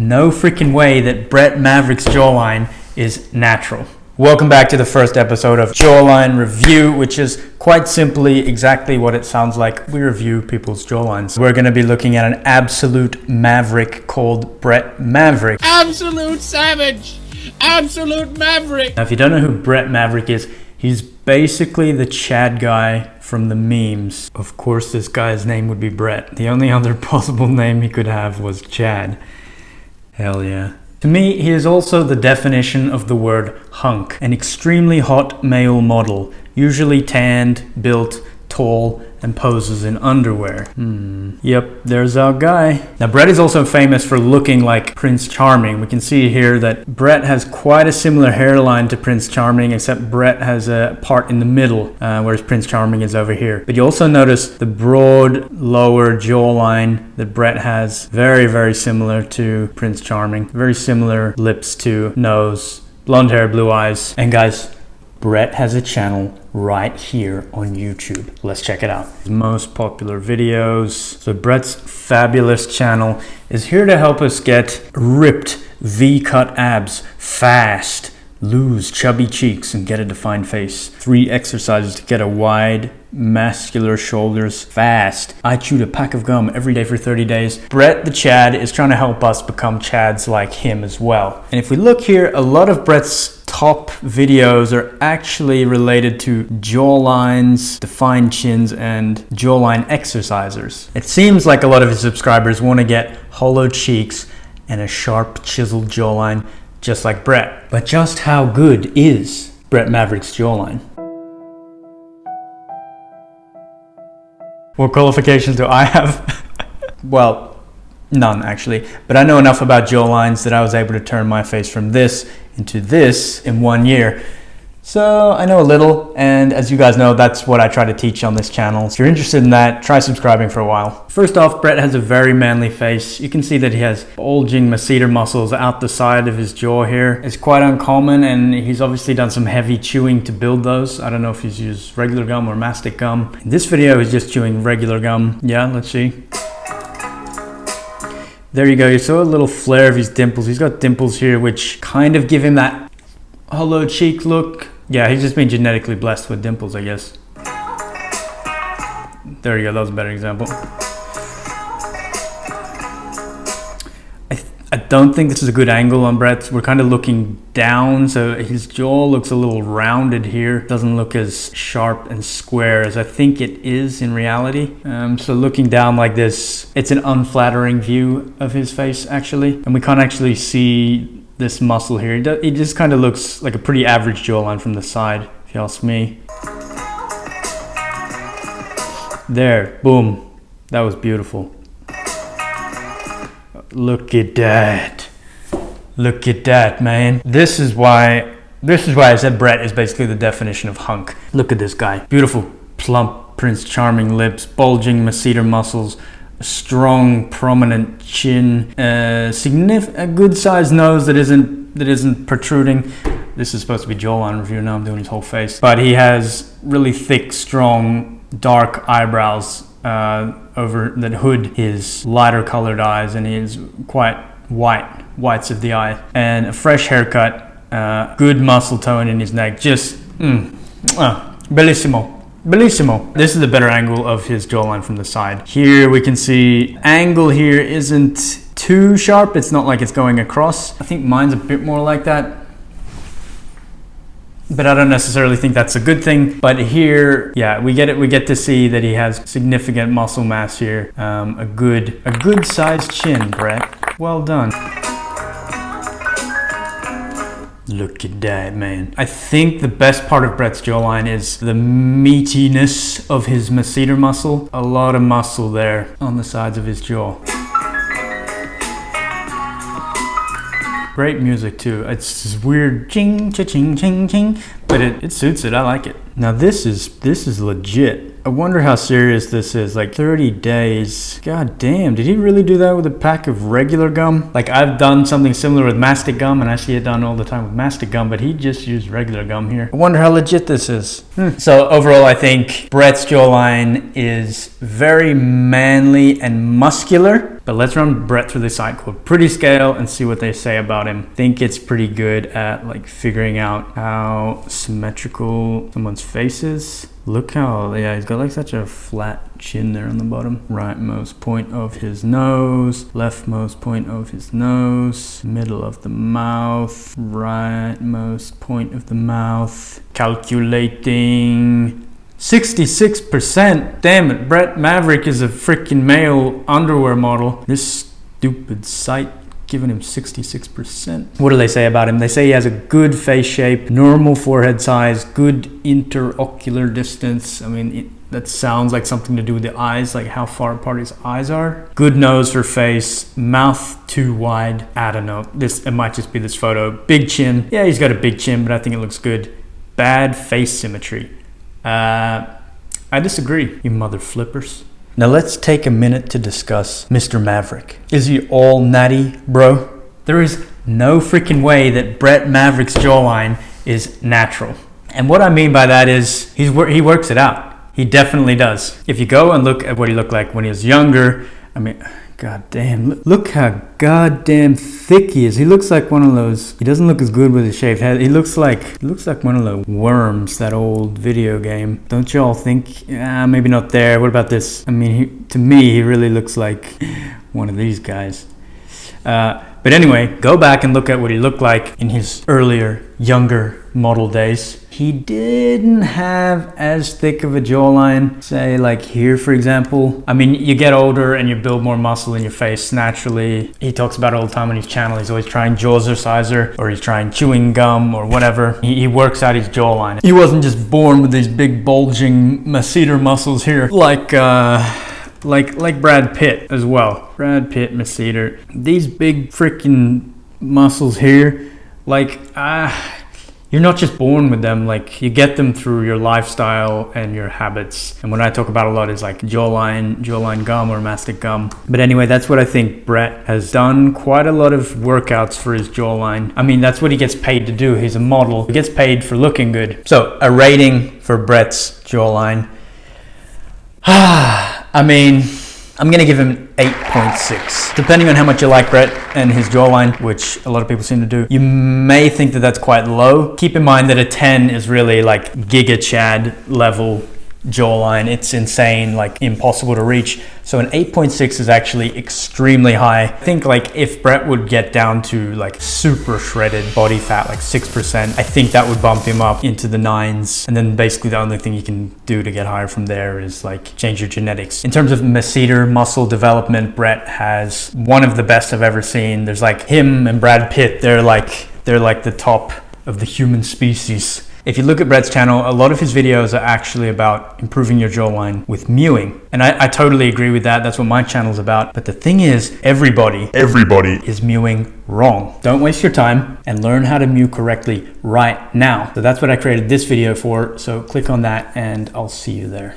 No freaking way that Brett Maverick's jawline is natural. Welcome back to the first episode of Jawline Review, which is quite simply exactly what it sounds like. We review people's jawlines. We're going to be looking at an absolute maverick called Brett Maverick. Absolute savage! Absolute maverick! Now, if you don't know who Brett Maverick is, he's basically the Chad guy from the memes. Of course, this guy's name would be Brett. The only other possible name he could have was Chad. Hell yeah. To me, he is also the definition of the word hunk, an extremely hot male model, usually tanned, built, tall, and poses in underwear. Yep, there's our guy. Now, Brett is also famous for looking like Prince Charming. We can see here that Brett has quite a similar hairline to Prince Charming, except Brett has a part in the middle, whereas Prince Charming is over here. But you also notice the broad lower jawline that Brett has, very, very similar to Prince Charming. Very similar lips to nose, blonde hair, blue eyes. And guys, Brett has a channel right here on YouTube. Let's check it out. His most popular videos. So Brett's fabulous channel is here to help us get ripped V-cut abs fast, lose chubby cheeks, and get a defined face. 3 exercises to get a wide, muscular shoulders fast. I chewed a pack of gum every day for 30 days. Brett the Chad is trying to help us become Chads like him as well. And if we look here, a lot of Brett's top videos are actually related to jawlines, defined chins, and jawline exercisers. It seems like a lot of his subscribers want to get hollow cheeks and a sharp chiseled jawline just like Brett. But just how good is Brett Maverick's jawline? What qualifications do I have? Well, none actually, but I know enough about jawlines that I was able to turn my face from this into this in 1 year. So I know a little, and as you guys know, that's what I try to teach on this channel. If you're interested in that, try subscribing for a while. First off, Brett has a very manly face. You can see that he has bulging masseter muscles out the side of his jaw here. It's quite uncommon, and he's obviously done some heavy chewing to build those. I don't know if he's used regular gum or mastic gum. In this video, he's just chewing regular gum. Yeah, let's see. There you go, you saw a little flare of his dimples. He's got dimples here which kind of give him that hollow cheek look. Yeah, he's just been genetically blessed with dimples, I guess. There you go, that was a better example. I don't think this is a good angle on Brett's. We're kind of looking down, so his jaw looks a little rounded here. Doesn't look as sharp and square as I think it is in reality. So looking down like this, it's an unflattering view of his face actually. And we can't actually see this muscle here. It just kind of looks like a pretty average jawline from the side, if you ask me. There, boom. That was beautiful. Look at that. Look at that, man. This is why I said Brett is basically the definition of hunk. Look at this guy. Beautiful, plump, Prince Charming lips, bulging masseter muscles, a strong, prominent chin, a good sized nose that isn't protruding. This is supposed to be jawline review. Now I'm doing his whole face. But he has really thick, strong, dark eyebrows over that hood his lighter colored eyes, and he is quite whites of the eye, and a fresh haircut, good muscle tone in his neck. Just bellissimo. This is the better angle of his jawline from the side. Here we can see angle here isn't too sharp. It's not like it's going across. I think mine's a bit more like that, but I don't necessarily think that's a good thing. But here, yeah, we get to see that he has significant muscle mass here. A good sized chin, Brett. Well done. Look at that, man. I think the best part of Brett's jawline is the meatiness of his masseter muscle. A lot of muscle there on the sides of his jaw. Great music too. It's this weird ching cha ching ching ching, but it suits it. I like it. Now this is legit. I wonder how serious this is. Like 30 days. God damn, did he really do that with a pack of regular gum? Like I've done something similar with mastic gum, and I see it done all the time with mastic gum, but he just used regular gum here. I wonder how legit this is. So overall, I think Brett's jawline is very manly and muscular. But let's run Brett through the site called Pretty Scale and see what they say about him. I think it's pretty good at like figuring out how symmetrical someone's face is. Look how, yeah, he's got like such a flat chin there on the bottom. Rightmost point of his nose, leftmost point of his nose, middle of the mouth, rightmost point of the mouth. Calculating 66%. Damn it, Brett Maverick is a freaking male underwear model. This stupid site giving him 66%. What do they say about him? They say he has a good face shape, normal forehead size, good interocular distance. I mean, that sounds like something to do with the eyes, like how far apart his eyes are. Good nose for face, mouth too wide. I don't know. It might just be this photo. Big chin. Yeah, he's got a big chin, but I think it looks good. Bad face symmetry. I disagree, you mother flippers. Now let's take a minute to discuss Mr. Maverick. Is he all natty, bro? There is no freaking way that Brett Maverick's jawline is natural. And what I mean by that is he works it out. He definitely does. If you go and look at what he looked like when he was younger, I mean, god damn, look how goddamn thick he is. He looks like one of those, he doesn't look as good with a shaved head. He looks like one of the Worms, that old video game. Don't y'all think, maybe not there. What about this? I mean, to me, he really looks like one of these guys. But anyway, go back and look at what he looked like in his earlier, younger model days. He didn't have as thick of a jawline, say like here, for example. I mean, you get older and you build more muscle in your face naturally. He talks about it all the time on his channel. He's always trying Jazzerciser, or he's trying chewing gum or whatever. He works out his jawline. He wasn't just born with these big bulging masseter muscles here like Brad Pitt as well. Brad Pitt, masseter. These big freaking muscles here, like, you're not just born with them, like you get them through your lifestyle and your habits. And what I talk about a lot is like jawline gum or mastic gum. But anyway, that's what I think. Brett has done quite a lot of workouts for his jawline. I mean, that's what he gets paid to do. He's a model. He gets paid for looking good. So a rating for Brett's jawline. I mean, I'm gonna give him 8.6. Depending on how much you like Brett and his jawline, which a lot of people seem to do, you may think that that's quite low. Keep in mind that a 10 is really like Giga Chad level jawline. It's insane, like impossible to reach. So an 8.6 is actually extremely high. I think like if Brett would get down to like super shredded body fat, like 6%, I think that would bump him up into the 9s. And then basically the only thing you can do to get higher from there is like change your genetics. In terms of masseter muscle development, Brett has one of the best I've ever seen. There's like him and Brad Pitt. They're like the top of the human species. If you look at Brett's channel, a lot of his videos are actually about improving your jawline with mewing. And I totally agree with that. That's what my channel's about. But the thing is, everybody is mewing wrong. Don't waste your time and learn how to mew correctly right now. So that's what I created this video for. So click on that and I'll see you there.